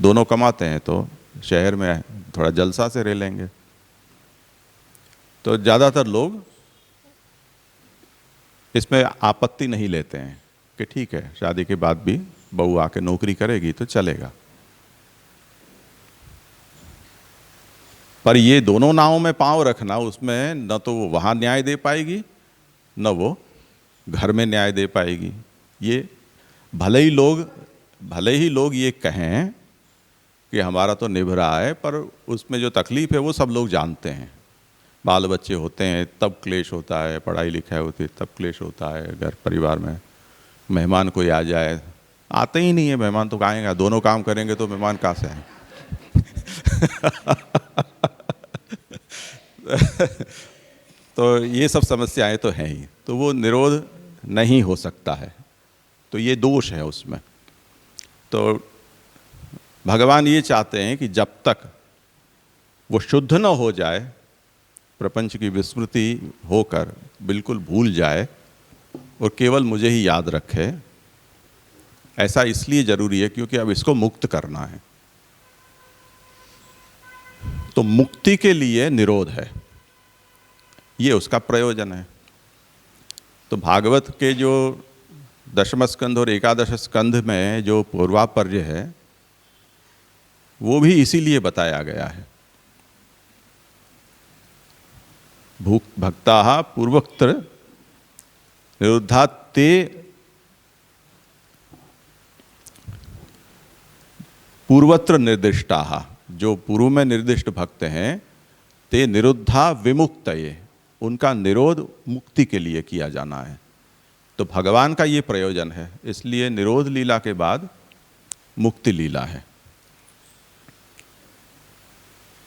दोनों कमाते हैं तो शहर में थोड़ा जलसा से रह लेंगे। तो ज़्यादातर लोग इसमें आपत्ति नहीं लेते हैं कि ठीक है, शादी के बाद भी बहू आके नौकरी करेगी तो चलेगा। पर ये दोनों नावों में पांव रखना, उसमें न तो वो वहाँ न्याय दे पाएगी न वो घर में न्याय दे पाएगी। ये भले ही लोग ये कहें कि हमारा तो निभ रहा है, पर उसमें जो तकलीफ है वो सब लोग जानते हैं। बाल बच्चे होते हैं तब क्लेश होता है, पढ़ाई लिखाई होती है तब क्लेश होता है, घर परिवार में मेहमान कोई आ जाए, आते ही नहीं है मेहमान तो कहाँ आएगा, दोनों काम करेंगे तो मेहमान कहाँ से आए। तो ये सब समस्याएं तो हैं ही, तो वो निरोध नहीं हो सकता है, तो ये दोष है उसमें। तो भगवान ये चाहते हैं कि जब तक वो शुद्ध न हो जाए, प्रपंच की विस्मृति होकर बिल्कुल भूल जाए और केवल मुझे ही याद रखे। ऐसा इसलिए जरूरी है क्योंकि अब इसको मुक्त करना है, तो मुक्ति के लिए निरोध है, ये उसका प्रयोजन है। तो भागवत के जो दशम स्कंध और एकादश स्कंध में जो पूर्वापर्य है वो भी इसीलिए बताया गया है। भक्ता पूर्वोक्त निरुद्धात् ते पूर्वत्र निर्दिष्टा, जो पूर्व में निर्दिष्ट भक्त हैं, ते निरुद्धा विमुक्तये, उनका निरोध मुक्ति के लिए किया जाना है। तो भगवान का ये प्रयोजन है, इसलिए निरोध लीला के बाद मुक्ति लीला है।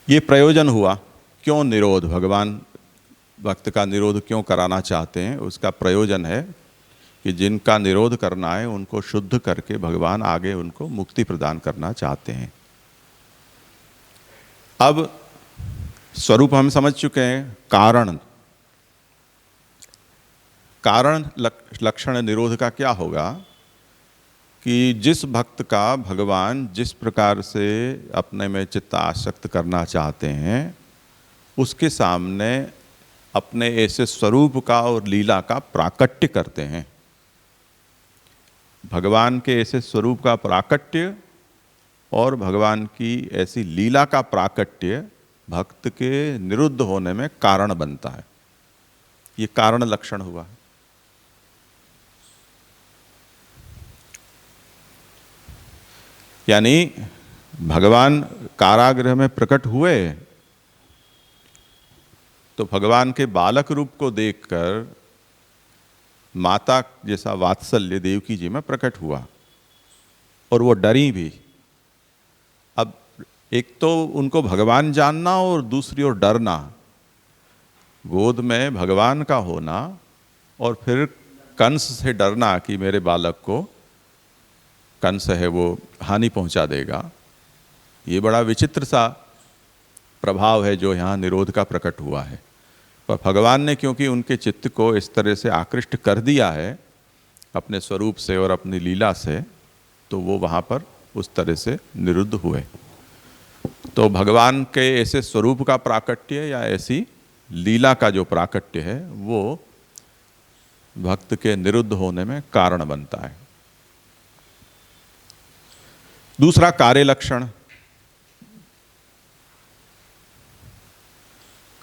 ये प्रयोजन हुआ। क्यों निरोध, भगवान भक्त का निरोध क्यों कराना चाहते हैं, उसका प्रयोजन है कि जिनका निरोध करना है उनको शुद्ध करके भगवान आगे उनको मुक्ति प्रदान करना चाहते हैं। अब स्वरूप हम समझ चुके हैं। कारण लक्षण निरोध का क्या होगा कि जिस भक्त का भगवान जिस प्रकार से अपने में चित्त आसक्त करना चाहते हैं, उसके सामने अपने ऐसे स्वरूप का और लीला का प्राकट्य करते हैं। भगवान के ऐसे स्वरूप का प्राकट्य और भगवान की ऐसी लीला का प्राकट्य भक्त के निरुद्ध होने में कारण बनता है। ये कारण लक्षण हुआ। यानी भगवान कारागृह में प्रकट हुए तो भगवान के बालक रूप को देखकर माता जैसा वात्सल्य देवकी जी में प्रकट हुआ और वो डरी भी। अब एक तो उनको भगवान जानना और दूसरी ओर डरना, गोद में भगवान का होना और फिर कंस से डरना कि मेरे बालक को कंस है वो हानि पहुंचा देगा। ये बड़ा विचित्र सा प्रभाव है जो यहाँ निरोध का प्रकट हुआ है। पर भगवान ने क्योंकि उनके चित्त को इस तरह से आकृष्ट कर दिया है अपने स्वरूप से और अपनी लीला से, तो वो वहाँ पर उस तरह से निरुद्ध हुए। तो भगवान के ऐसे स्वरूप का प्राकट्य या ऐसी लीला का जो प्राकट्य है वो भक्त के निरुद्ध होने में कारण बनता है। दूसरा कार्य लक्षण।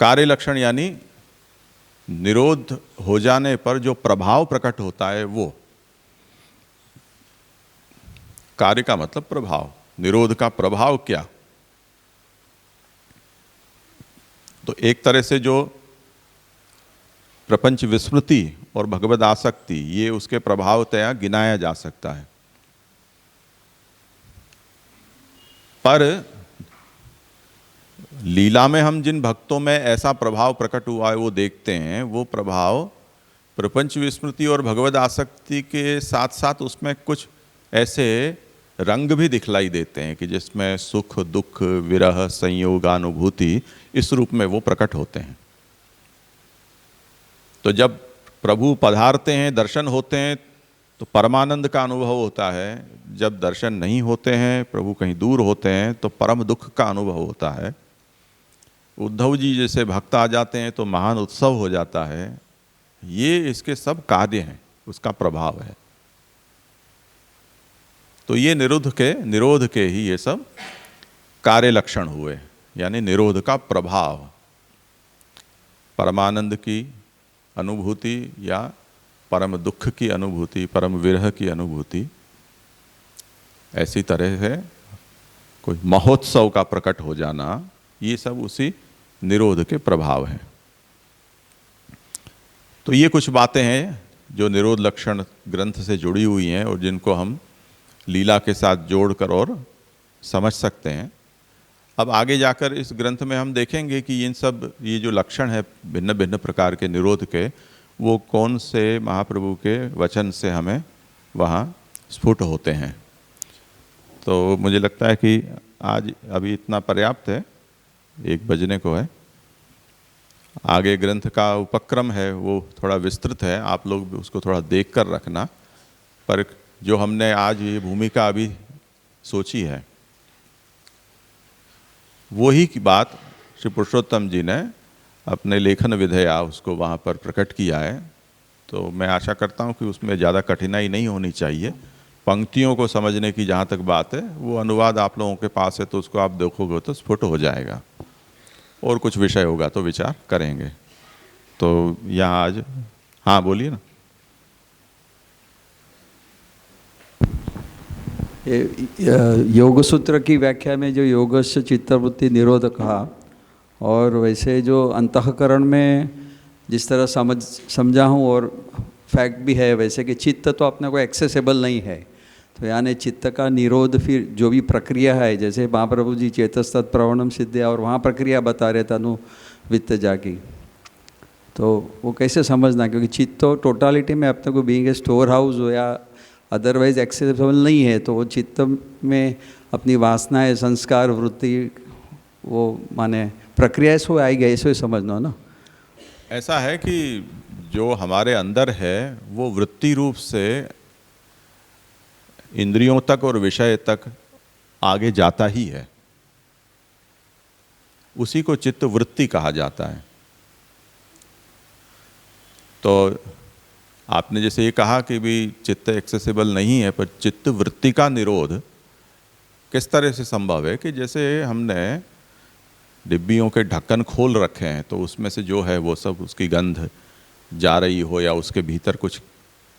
कार्य लक्षण यानी निरोध हो जाने पर जो प्रभाव प्रकट होता है वो। कार्य का मतलब प्रभाव, निरोध का प्रभाव क्या। तो एक तरह से जो प्रपंच विस्मृति और भगवद आसक्ति, ये उसके प्रभावतया गिनाया जा सकता है। पर लीला में हम जिन भक्तों में ऐसा प्रभाव प्रकट हुआ है वो देखते हैं, वो प्रभाव प्रपंच विस्मृति और भगवद आसक्ति के साथ साथ उसमें कुछ ऐसे रंग भी दिखलाई देते हैं कि जिसमें सुख दुख विरह संयोगानुभूति इस रूप में वो प्रकट होते हैं। तो जब प्रभु पधारते हैं, दर्शन होते हैं, तो परमानंद का अनुभव होता है जब दर्शन नहीं होते हैं, प्रभु कहीं दूर होते हैं, तो परम दुख का अनुभव होता है। उद्धव जी जैसे भक्त आ जाते हैं तो महान उत्सव हो जाता है। ये इसके सब कार्य हैं, उसका प्रभाव है। तो ये निरोध के ही ये सब कार्य लक्षण हुए, यानी निरोध का प्रभाव। परमानंद की अनुभूति या परम दुख की अनुभूति, परम विरह की अनुभूति, ऐसी तरह से कोई महोत्सव का प्रकट हो जाना, ये सब उसी निरोध के प्रभाव हैं। तो ये कुछ बातें हैं जो निरोध लक्षण ग्रंथ से जुड़ी हुई हैं और जिनको हम लीला के साथ जोड़कर और समझ सकते हैं। अब आगे जाकर इस ग्रंथ में हम देखेंगे कि इन सब ये जो लक्षण है भिन्न भिन्न प्रकार के निरोध के, वो कौन से महाप्रभु के वचन से हमें वहाँ स्फुट होते हैं। तो मुझे लगता है कि आज अभी इतना पर्याप्त है, 1 बजने को है। आगे ग्रंथ का उपक्रम है वो थोड़ा विस्तृत है, आप लोग उसको थोड़ा देख कर रखना। पर जो हमने आज ये भूमिका अभी सोची है, वही की बात श्री पुरुषोत्तम जी ने अपने लेखन विधेया उसको वहाँ पर प्रकट किया है। तो मैं आशा करता हूँ कि उसमें ज़्यादा कठिनाई नहीं होनी चाहिए। पंक्तियों को समझने की जहाँ तक बात है, वो अनुवाद आप लोगों के पास है तो उसको आप देखोगे तो स्फुट हो जाएगा, और कुछ विषय होगा तो विचार करेंगे। तो यहाँ आज, हाँ बोलिए ना। योग सूत्र की व्याख्या में जो योगस्य चित्तवृत्ति निरोध कहा, और वैसे जो अंतःकरण में जिस तरह समझा हूँ और फैक्ट भी है वैसे कि चित्त तो अपने को एक्सेसिबल नहीं है, तो यानी चित्त का निरोध फिर जो भी प्रक्रिया है, जैसे महाप्रभु जी चेतस्तत् प्रवणम सिद्धिया और वहाँ प्रक्रिया बता रहे तनु वित्त जाकी, तो वो कैसे समझना, क्योंकि चित्त तो टोटालिटी में अपने को बीइंग ए स्टोर हाउस हो या अदरवाइज एक्सेसिबल नहीं है, तो वो चित्त में अपनी वासनाएं, संस्कार, वृत्ति, वो माने प्रक्रिया सो आएगी, ऐसे ही समझना ना। ऐसा है कि जो हमारे अंदर है वो वृत्ति रूप से इंद्रियों तक और विषय तक आगे जाता ही है, उसी को चित्त वृत्ति कहा जाता है। तो आपने जैसे ये कहा कि भी चित्त एक्सेसिबल नहीं है, पर चित्त वृत्ति का निरोध किस तरह से संभव है कि जैसे हमने डिब्बियों के ढक्कन खोल रखे हैं तो उसमें से जो है वो सब उसकी गंध जा रही हो या उसके भीतर कुछ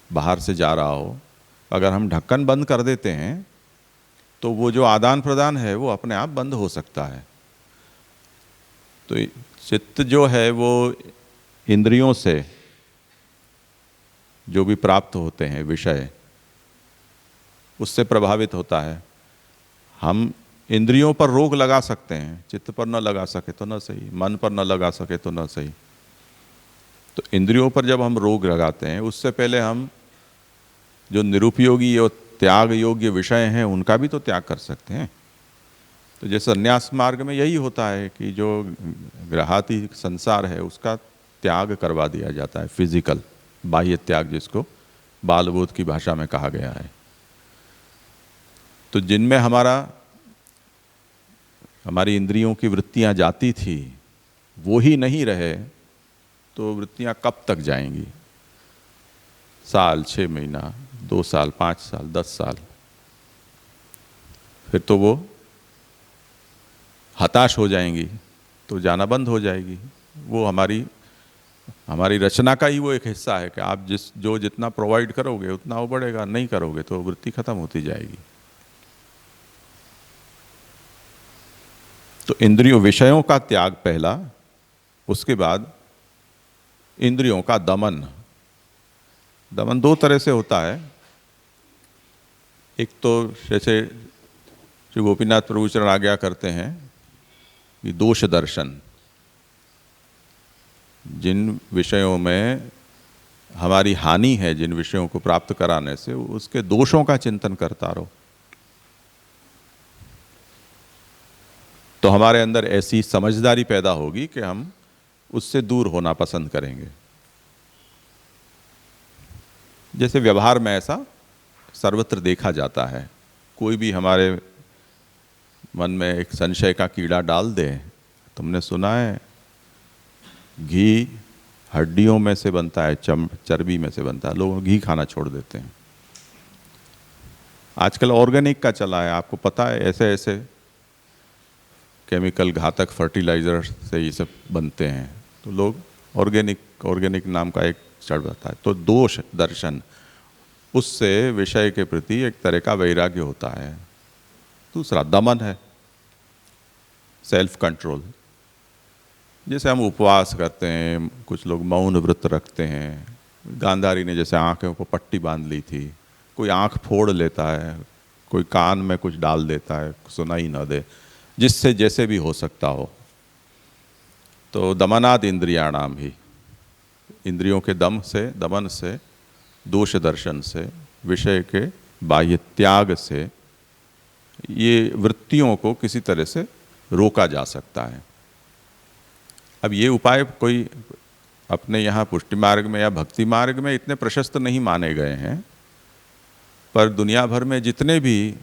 बाहर से जा रहा हो, अगर हम ढक्कन बंद कर देते हैं तो वो जो आदान प्रदान है वो अपने आप बंद हो सकता है। तो चित्त जो है वो इंद्रियों से जो भी प्राप्त होते हैं विषय, उससे प्रभावित होता है। हम इंद्रियों पर रोक लगा सकते हैं, चित्त पर न लगा सके तो न सही, मन पर न लगा सके तो न सही। तो इंद्रियों पर जब हम रोक लगाते हैं, उससे पहले हम जो निरुपयोगी और त्याग योग्य विषय हैं उनका भी तो त्याग कर सकते हैं। तो जैसे संन्यास मार्ग में यही होता है कि जो ग्रहाती संसार है उसका त्याग करवा दिया जाता है, फिजिकल बाह्य त्याग, जिसको बाल बोध की भाषा में कहा गया है। तो जिनमें हमारी इंद्रियों की वृत्तियां जाती थी वो ही नहीं रहे तो वृत्तियां कब तक जाएंगी? साल, 6 महीना, 2 साल, 5 साल, 10 साल, फिर तो वो हताश हो जाएंगी, तो जाना बंद हो जाएगी। वो हमारी रचना का ही वो एक हिस्सा है कि आप जितना प्रोवाइड करोगे उतना वो बढ़ेगा, नहीं करोगे तो वृत्ति खत्म होती जाएगी। तो इंद्रियों विषयों का त्याग पहला, उसके बाद इंद्रियों का दमन। दमन 2 तरह से होता है। एक तो जैसे श्री गोपीनाथ प्रभु चरण आज्ञा करते हैं कि दोष दर्शन, जिन विषयों में हमारी हानि है, जिन विषयों को प्राप्त कराने से, उसके दोषों का चिंतन करता रहो, तो हमारे अंदर ऐसी समझदारी पैदा होगी कि हम उससे दूर होना पसंद करेंगे। जैसे व्यवहार में ऐसा सर्वत्र देखा जाता है। कोई भी हमारे मन में एक संशय का कीड़ा डाल दे, तुमने सुना है घी हड्डियों में से बनता है, चर्बी में से बनता है, लोग घी खाना छोड़ देते हैं। आजकल ऑर्गेनिक का चला है, आपको पता है ऐसे ऐसे केमिकल घातक फर्टिलाइजर से ये सब बनते हैं, तो लोग ऑर्गेनिक नाम का एक चढ़ जाता है। तो दोष दर्शन, उससे विषय के प्रति एक तरह का वैराग्य होता है। दूसरा दमन है, सेल्फ कंट्रोल। जैसे हम उपवास करते हैं, कुछ लोग मौन व्रत रखते हैं। गांधारी ने जैसे आंखों को पट्टी बांध ली थी, कोई आंख फोड़ लेता है, कोई कान में कुछ डाल देता है सुनाई न दे, जिससे जैसे भी हो सकता हो। तो दमनाद इंद्रियाणाम ही, इंद्रियों के दमन से, दोष दर्शन से, विषय के बाह्य त्याग से ये वृत्तियों को किसी तरह से रोका जा सकता है। अब ये उपाय कोई अपने यहाँ पुष्टि मार्ग में या भक्ति मार्ग में इतने प्रशस्त नहीं माने गए हैं, पर दुनिया भर में जितने भी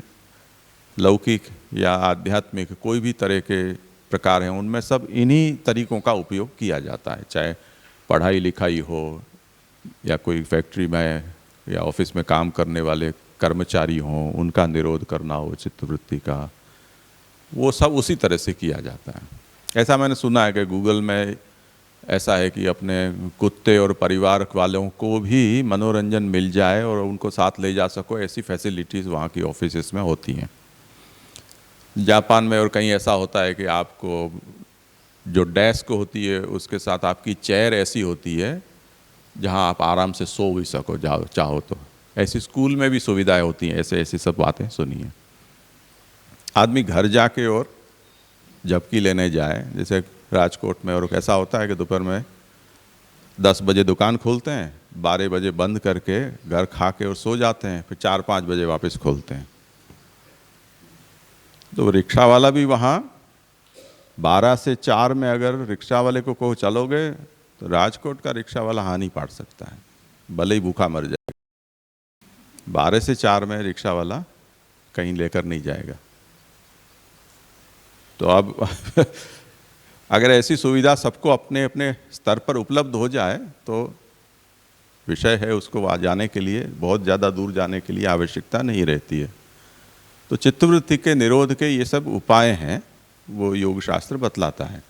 लौकिक या आध्यात्मिक कोई भी तरह के प्रकार हैं, उनमें सब इन्हीं तरीकों का उपयोग किया जाता है। चाहे पढ़ाई लिखाई हो, या कोई फैक्ट्री में या ऑफिस में काम करने वाले कर्मचारी हों, उनका निरोध करना हो चित्तवृत्ति का, वो सब उसी तरह से किया जाता है। ऐसा मैंने सुना है कि गूगल में ऐसा है कि अपने कुत्ते और परिवार वालों को भी मनोरंजन मिल जाए और उनको साथ ले जा सको, ऐसी फैसिलिटीज़ वहाँ की ऑफिस में होती हैं। जापान में और कहीं ऐसा होता है कि आपको जो डेस्क होती है उसके साथ आपकी चेयर ऐसी होती है जहाँ आप आराम से सो भी सको चाहो तो। ऐसी स्कूल में भी सुविधाएं होती हैं, ऐसी सब बातें सुनी हैं। आदमी घर जाके और झपकी लेने जाए, जैसे राजकोट में, और कैसा होता है कि दोपहर में 10 बजे दुकान खोलते हैं, 12 बजे बंद करके घर खा के और सो जाते हैं, फिर 4-5 बजे वापस खोलते हैं। तो रिक्शा वाला भी वहाँ 12 से 4 में अगर रिक्शा वाले को कहो चलोगे, तो राजकोट का रिक्शा वाला हाँ नहीं पाड़ सकता है, भले ही भूखा मर जाएगा। 12 से 4 में रिक्शा वाला कहीं लेकर नहीं जाएगा। तो अब अगर ऐसी सुविधा सबको अपने अपने स्तर पर उपलब्ध हो जाए तो विषय है, उसको वहाँ जाने के लिए, बहुत ज़्यादा दूर जाने के लिए आवश्यकता नहीं रहती है। तो चित्तवृत्ति के निरोध के ये सब उपाय हैं, वो योग शास्त्र बतलाता है।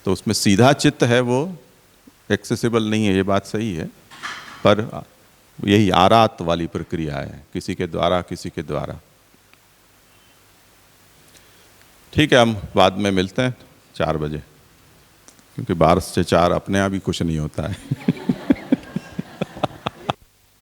तो उसमें सीधा चित्त है वो एक्सेसिबल नहीं है, ये बात सही है, पर यही आरात वाली प्रक्रिया है, किसी के द्वारा। ठीक है, हम बाद में मिलते हैं 4 बजे, क्योंकि 12 से 4 अपने आप ही कुछ नहीं होता है।